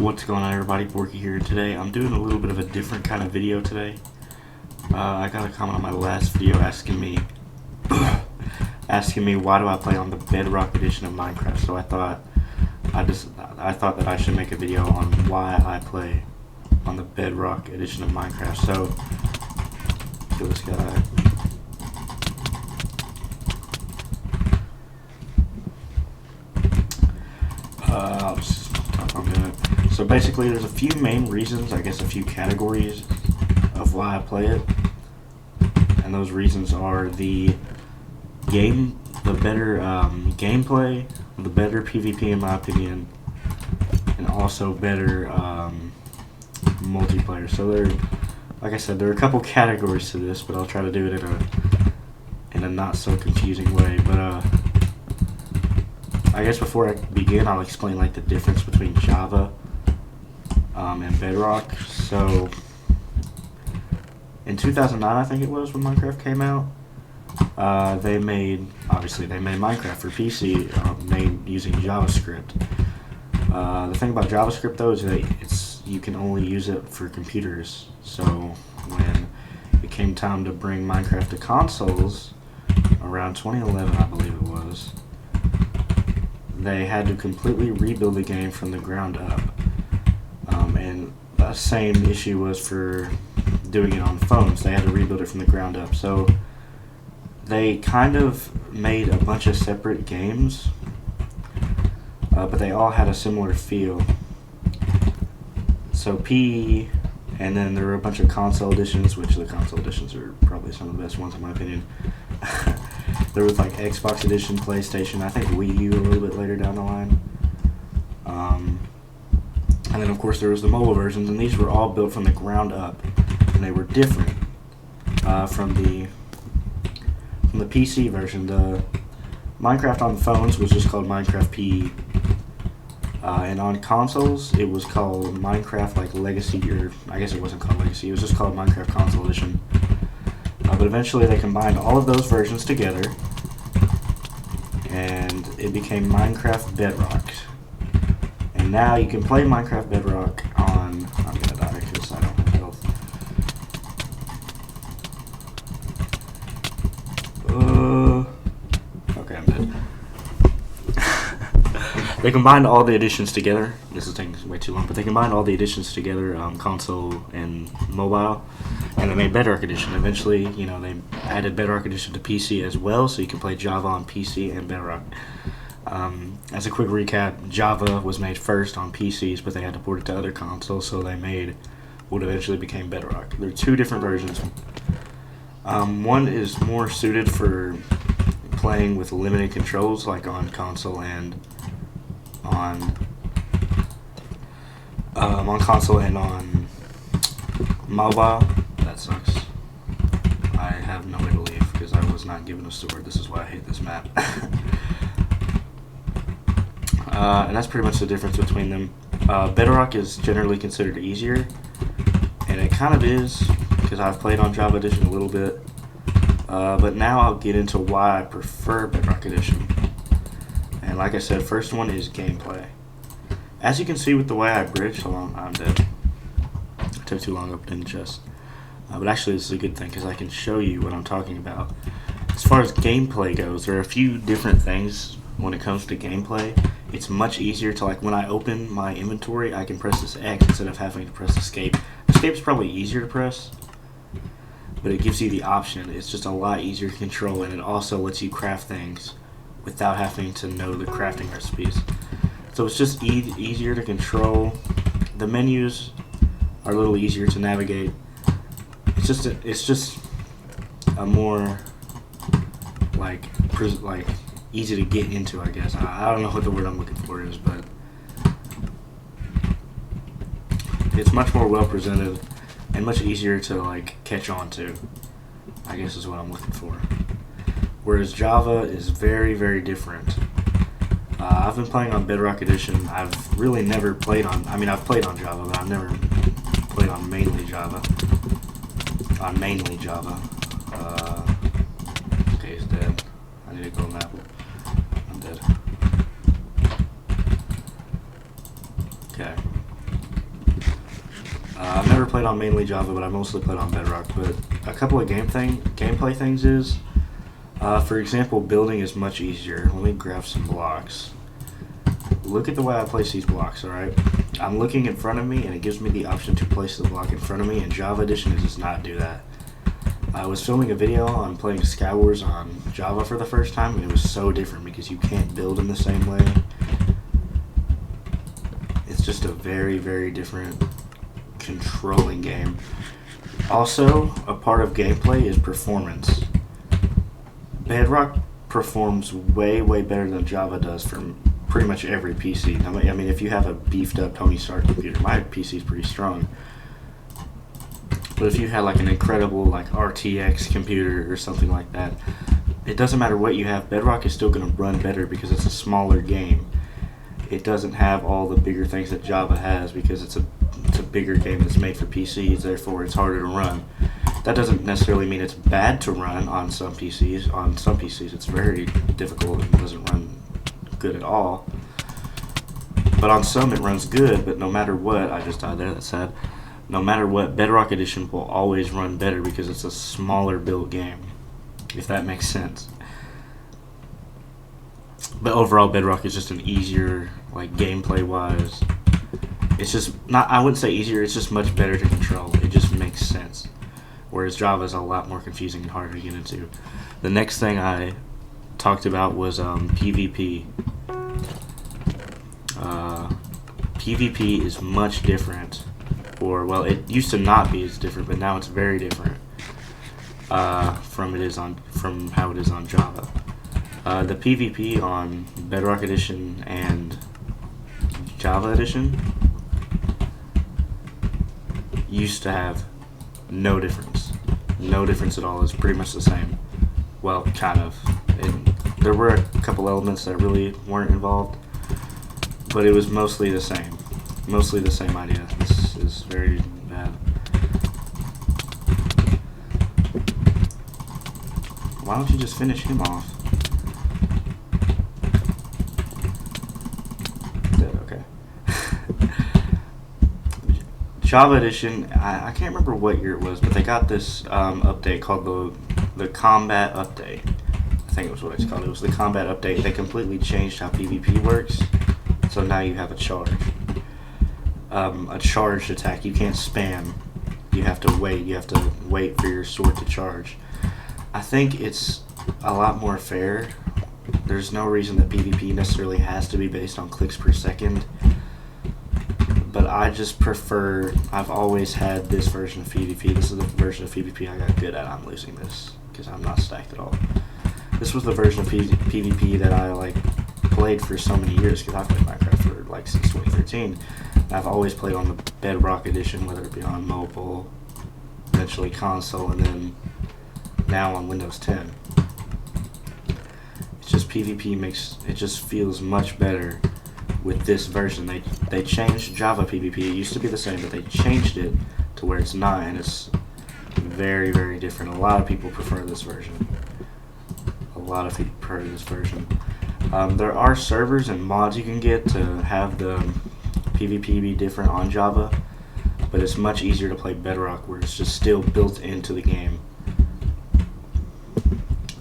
What's going on, everybody? Borky here. Today I'm doing a little bit of a different kind of video today. I got a comment on my last video asking me why do I play on the Bedrock Edition of Minecraft. So I thought that I should make a video on why I play on the Bedrock Edition of Minecraft. So kill this guy. I'll just talk on it. So basically, there's a few main reasons, I guess a few categories of why I play it, and those reasons are the better gameplay, the better PvP in my opinion, and also better multiplayer. So like I said, there are a couple categories to this, but I'll try to do it in a not so confusing way. But I guess before I begin, I'll explain like the difference between Java and Bedrock. So in 2009, I think it was, when Minecraft came out, they made Minecraft for PC, made using JavaScript. The thing about JavaScript though is that you can only use it for computers. So when it came time to bring Minecraft to consoles around 2011, I believe it was, they had to completely rebuild the game from the ground up. And the same issue was for doing it on phones. They had to rebuild it from the ground up. So they kind of made a bunch of separate games, but they all had a similar feel. So PE, and then there were a bunch of console editions, which the console editions are probably some of the best ones in my opinion. There was like Xbox Edition, PlayStation, I think Wii U a little bit later down the line. And then of course there was the mobile versions, and these were all built from the ground up, and they were different from the PC version. The Minecraft on phones was just called Minecraft PE, and on consoles it was called Minecraft like Legacy, or I guess it wasn't called Legacy, it was just called Minecraft Console Edition. But eventually they combined all of those versions together, and it became Minecraft Bedrock. And now you can play Minecraft Bedrock on... I'm gonna die because I don't have health. Okay, I'm dead. They combined all the editions together. This is taking way too long, but they combined all the editions together, console and mobile, and they made Bedrock Edition. Eventually, they added Bedrock Edition to PC as well, so you can play Java on PC and Bedrock. As a quick recap, Java was made first on PCs, but they had to port it to other consoles, so they made what eventually became Bedrock. There are two different versions. One is more suited for playing with limited controls, like on console and on mobile. That sucks. I have no way to leave because I was not given a sword. This is why I hate this map. And that's pretty much the difference between them. Bedrock is generally considered easier, and it kind of is, because I've played on Java Edition a little bit. But now I'll get into why I prefer Bedrock Edition. And like I said, first one is gameplay. As you can see with the way I bridged, hold on, I'm dead. It took too long opening the chest. But actually this is a good thing, because I can show you what I'm talking about. As far as gameplay goes, there are a few different things when it comes to gameplay. It's much easier to, like, when I open my inventory, I can press this X instead of having to press escape. Escape is probably easier to press, but it gives you the option. It's just a lot easier to control, and it also lets you craft things without having to know the crafting recipes. So it's just easier to control. The menus are a little easier to navigate. It's just a more like easy to get into, I guess. I don't know what the word I'm looking for is, but it's much more well presented and much easier to like catch on to, I guess is what I'm looking for. Whereas Java is very, very different. I've been playing on Bedrock Edition. I've really never played on, I've played on Java, but I've never played on mainly Java. Okay, he's dead. I need to go map. I'm dead. Okay. played on mainly Java, but I mostly played on Bedrock. But a couple of gameplay things is, for example, building is much easier. Let me grab some blocks. Look at the way I place these blocks, alright? I'm looking in front of me, and it gives me the option to place the block in front of me, and Java Edition does not do that. I was filming a video on playing Skywars on Java for the first time, and it was so different because you can't build in the same way. It's just a very, very different controlling game. Also, a part of gameplay is performance. Bedrock performs way, way better than Java does for pretty much every PC. I mean, if you have a beefed up Tony Stark computer, my PC is pretty strong. But if you had like an incredible like RTX computer or something like that, it doesn't matter what you have, Bedrock is still going to run better because it's a smaller game. It doesn't have all the bigger things that Java has because it's a bigger game that's made for PCs, therefore it's harder to run. That doesn't necessarily mean it's bad to run on some PCs. On some PCs it's very difficult and doesn't run good at all. But on some it runs good, but no matter what, I just died there, that's sad. No matter what, Bedrock Edition will always run better because it's a smaller built game, if that makes sense. But overall, Bedrock is just an easier, like gameplay wise. It's just not, I wouldn't say easier, it's just much better to control. It just makes sense. Whereas Java is a lot more confusing and harder to get into. The next thing I talked about was PvP. PvP is much different. Or, well, it used to not be as different, but now it's very different from how it is on Java. The PvP on Bedrock Edition and Java Edition used to have no difference. No difference at all. It's pretty much the same. Well, kind of. There were a couple elements that really weren't involved, but it was mostly the same. Mostly the same idea. This is very bad. Why don't you just finish him off? Okay. Java Edition, I can't remember what year it was, but they got this update called the Combat Update. I think it was what it's called. It was the Combat Update. They completely changed how PvP works, so now you have a charge. A charged attack. You can't spam. You have to wait. You have to wait for your sword to charge. I think it's a lot more fair. There's no reason that PvP necessarily has to be based on clicks per second. But I just prefer, I've always had this version of PvP. This is the version of PvP I got good at. I'm losing this because I'm not stacked at all. This was the version of PvP that I like played for so many years because I've played Minecraft for like since 2013. I've always played on the Bedrock Edition, whether it be on mobile, eventually console, and then now on Windows 10. It's just PvP it just feels much better with this version. They changed Java PvP. It used to be the same, but they changed it to where it's not, and it's very, very different. A lot of people prefer this version. There are servers and mods you can get to have the PvP be different on Java, but it's much easier to play Bedrock where it's just still built into the game.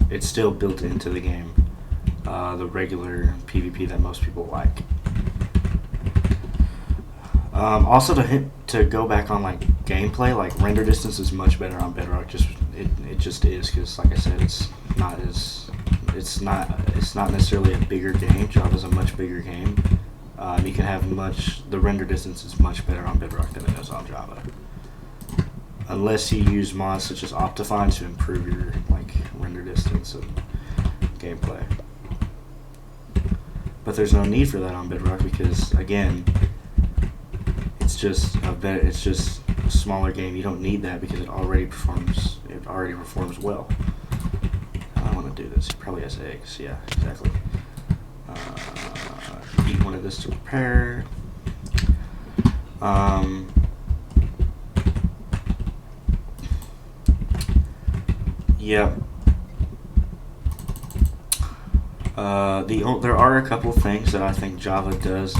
It's still built into the game, the regular PvP that most people like. Also, to go back on like gameplay, like render distance is much better on Bedrock. It just is, because like I said, it's not necessarily a bigger game. Java's a much bigger game. You can have the render distance is much better on Bedrock than it is on Java. Unless you use mods such as Optifine to improve your like render distance and gameplay. But there's no need for that on Bedrock because again, it's just a smaller game. You don't need that because it already performs well. I want to do this. It probably has eggs. Yeah, exactly. Eat one of this to prepare. Yeah. There are a couple things that I think Java does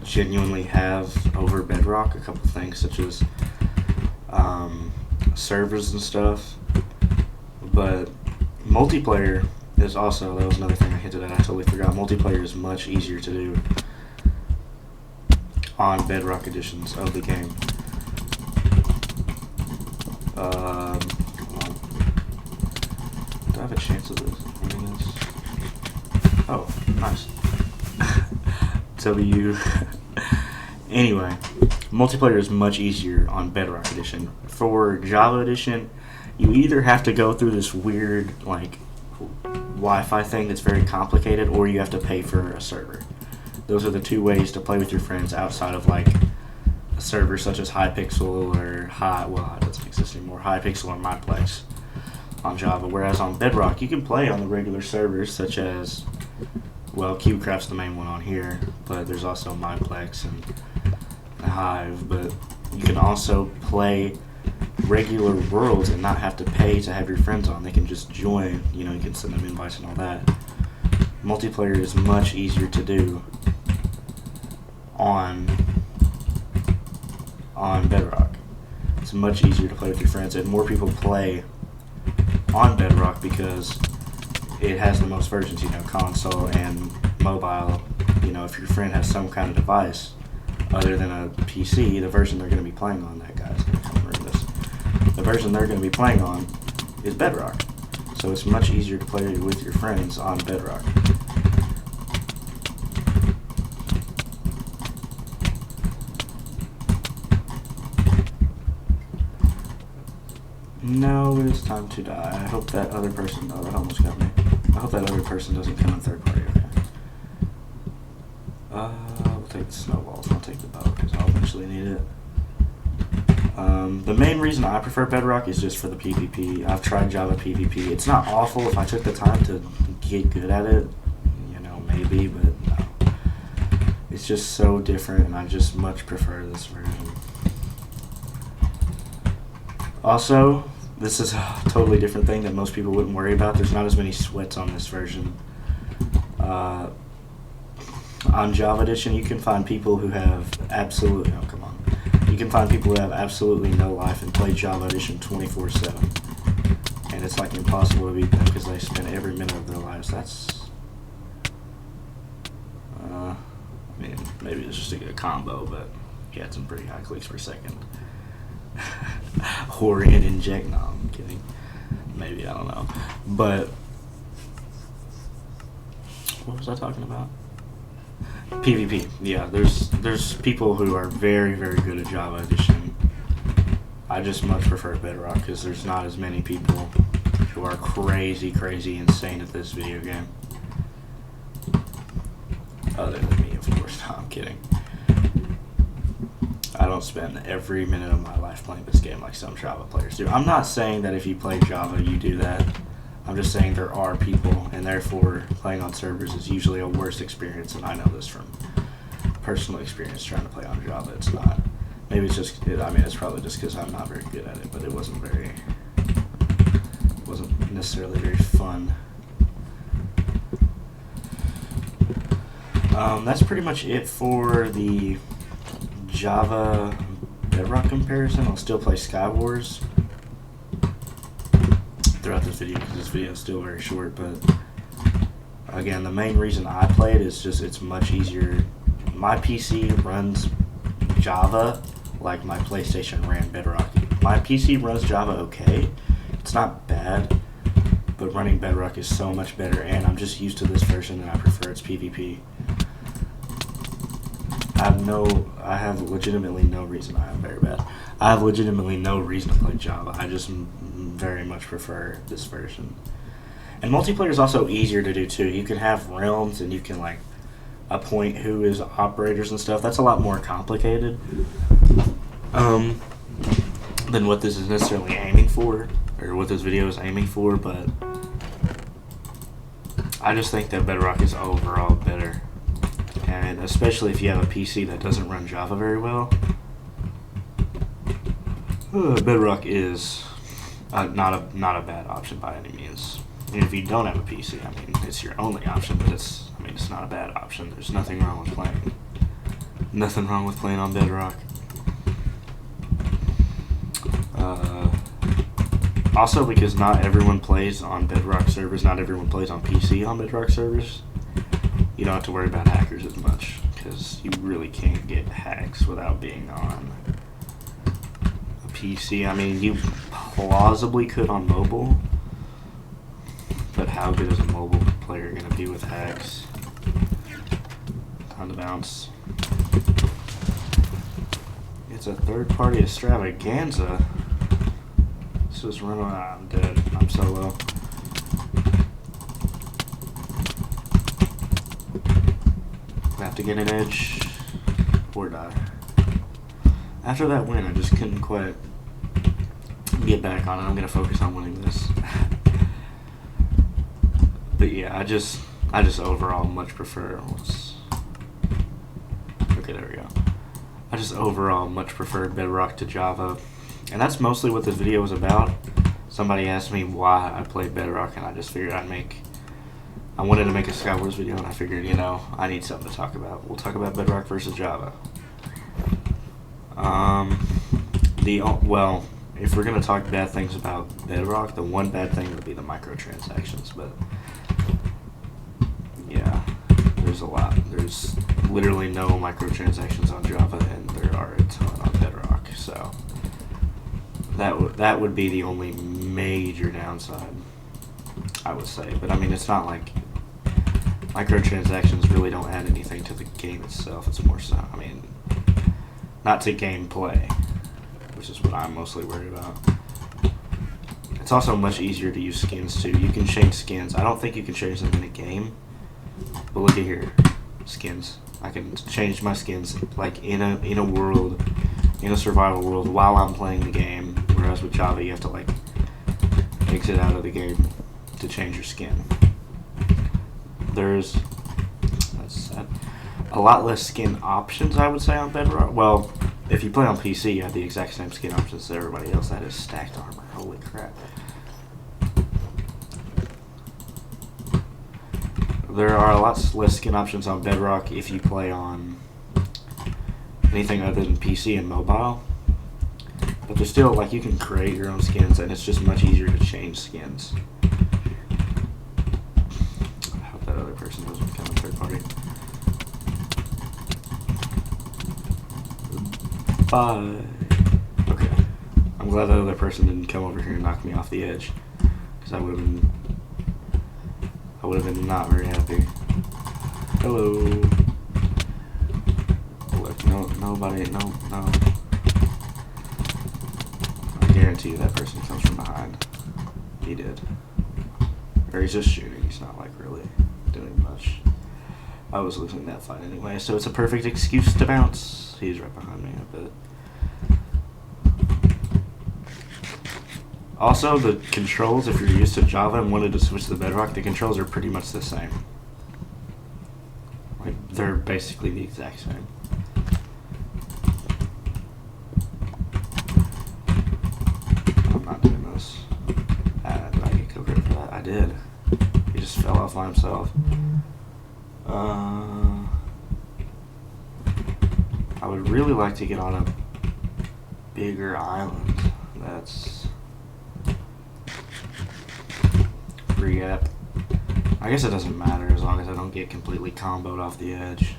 genuinely have over Bedrock. A couple things such as servers and stuff. But multiplayer is also, that was another thing I hinted at, I totally forgot. Multiplayer is much easier to do on Bedrock editions of the game. Hold on. Do I have a chance of winning this? Oh, nice. W. Anyway, multiplayer is much easier on Bedrock edition. For Java edition, you either have to go through this weird, like, Wi-Fi thing that's very complicated, or you have to pay for a server. Those are the two ways to play with your friends outside of, like, a server such as Hypixel or it doesn't exist anymore, Hypixel or MyPlex on Java. Whereas on Bedrock, you can play on the regular servers such as, well, CubeCraft's the main one on here, but there's also MyPlex and Hive. But you can also play regular worlds and not have to pay to have your friends on. They can just join, you know, you can send them invites and all that. Multiplayer is much easier to do on Bedrock. It's much easier to play with your friends, and more people play on Bedrock because it has the most versions, you know, console and mobile. You know, if your friend has some kind of device other than a PC, the version they're going to be playing on, that guy's going to come ruin this. The version they're going to be playing on is Bedrock. So it's much easier to play with your friends on Bedrock. No, it's time to die. I hope that other person, oh, that almost got me. I hope that other person doesn't come in third party, okay. We'll take the snowballs, I'll take the bow, because I'll eventually need it. The main reason I prefer Bedrock is just for the PvP. I've tried Java PvP. It's not awful if I took the time to get good at it, you know, maybe, but no. It's just so different, and I just much prefer this version. Also, this is a totally different thing that most people wouldn't worry about. There's not as many sweats on this version. On Java Edition, you can find people who have absolutely, oh, come on. You can find people who have absolutely no life and play Java Edition 24/7. And it's like impossible to beat them because they spend every minute of their lives. That's, I mean, maybe it's just a good combo, but he had some pretty high clicks per second. Horian inject, no, I'm kidding. Maybe, I don't know. But, what was I talking about? PvP, yeah, there's people who are very, very good at Java Edition. I just much prefer Bedrock because there's not as many people who are crazy, insane at this video game. Other than me, of course. No, I'm kidding. I don't spend every minute of my life playing this game like some Java players do. I'm not saying that if you play Java, you do that. I'm just saying there are people, and therefore playing on servers is usually a worse experience, and I know this from personal experience trying to play on Java. It's not. Maybe it's just, I mean, it's probably just because I'm not very good at it, but it wasn't necessarily very fun. That's pretty much it for the Java Bedrock comparison. I'll still play Skywars throughout this video because this video is still very short, but again, the main reason I play it is just it's much easier. My PC runs Java like my PlayStation ran Bedrock. My PC runs Java okay. It's not bad, but running Bedrock is so much better, and I'm just used to this version and I prefer its PvP. I have legitimately no reason. I am very bad. I have legitimately no reason to play Java. I just very much prefer this version. And multiplayer is also easier to do too. You can have realms and you can like appoint who is operators and stuff. That's a lot more complicated than what this is necessarily aiming for, or what this video is aiming for, but I just think that Bedrock is overall better. And especially if you have a PC that doesn't run Java very well, Bedrock is not a bad option by any means. And if you don't have a PC, I mean, it's your only option, but it's not a bad option. There's nothing wrong with playing. Nothing wrong with playing on Bedrock. Also, because not everyone plays on Bedrock servers, not everyone plays on PC on Bedrock servers, you don't have to worry about hackers as much, because you really can't get hacks without being on a PC. I mean, you plausibly could on mobile, but how good is a mobile player going to be with hacks? Time to bounce. It's a third-party extravaganza. This was running. I'm dead. I'm so low. I have to get an edge or die. After that win, I just couldn't quite get back on it. I'm gonna focus on winning this. But yeah, I just overall much prefer. Okay, there we go. I just overall much prefer Bedrock to Java. And that's mostly what this video was about. Somebody asked me why I played Bedrock, and I just figured I wanted to make a Skywars video, and I figured, you know, I need something to talk about. We'll talk about Bedrock versus Java. Well, if we're gonna talk bad things about Bedrock, the one bad thing would be the microtransactions, but yeah, there's a lot. There's literally no microtransactions on Java, and there are a ton on Bedrock, so that would be the only major downside, I would say. But I mean, it's not like microtransactions really don't add anything to the game itself. It's more so, I mean, not to gameplay, which is what I'm mostly worried about. It's also much easier to use skins too. You can change skins. I don't think you can change them in a game, but look at here, skins. I can change my skins like in a world, in a survival world while I'm playing the game. Whereas with Java, you have to like exit out of the game to change your skin. There's a lot less skin options, I would say, on Bedrock. Well, if you play on PC, you have the exact same skin options as everybody else. That is stacked armor. Holy crap. There are a lot less skin options on Bedrock if you play on anything other than PC and mobile. But there's still, like, you can create your own skins, and it's just much easier to change skins. I hope that other person doesn't become a third party. Bye. Okay. I'm glad that other person didn't come over here and knock me off the edge, because I would have been not very happy. Hello. Look, nobody, no. I guarantee you that person comes from behind. He did. Or he's just shooting. He's not, like, really doing much. I was losing that fight anyway, so it's a perfect excuse to bounce. He's right behind me, I bet. Also, the controls, if you're used to Java and wanted to switch to Bedrock, the controls are pretty much the same. Like, they're basically the exact same. I'm not doing this. Did I get co-credit for that? I did. He just fell off by himself. I would really like to get on a bigger island. That's free gap. I guess it doesn't matter as long as I don't get completely comboed off the edge.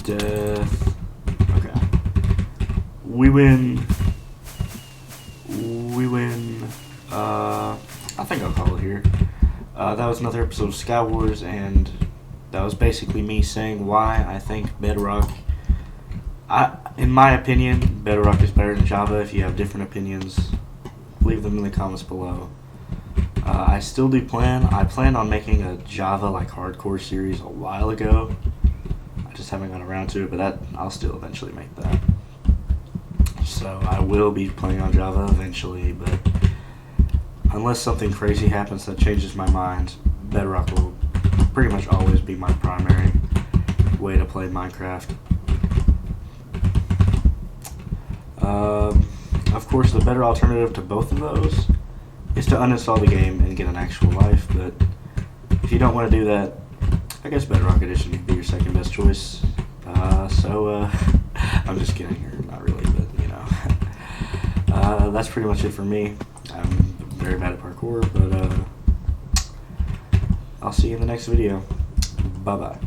Death. Okay. We win. I think I'll call it here. That was another episode of Skywars, and that was basically me saying why I think Bedrock, in my opinion, Bedrock is better than Java. If you have different opinions, leave them in the comments below. I still do I planned on making a Java like hardcore series a while ago. I just haven't got around to it, but I'll still eventually make that. So I will be playing on Java eventually, but unless something crazy happens that changes my mind, Bedrock will pretty much always be my primary way to play Minecraft. Of course, the better alternative to both of those is to uninstall the game and get an actual life, but if you don't want to do that, I guess Bedrock Edition would be your second best choice. I'm just kidding, or not really, but you know. That's pretty much it for me. I'm very bad at parkour, but I'll see you in the next video. Bye bye.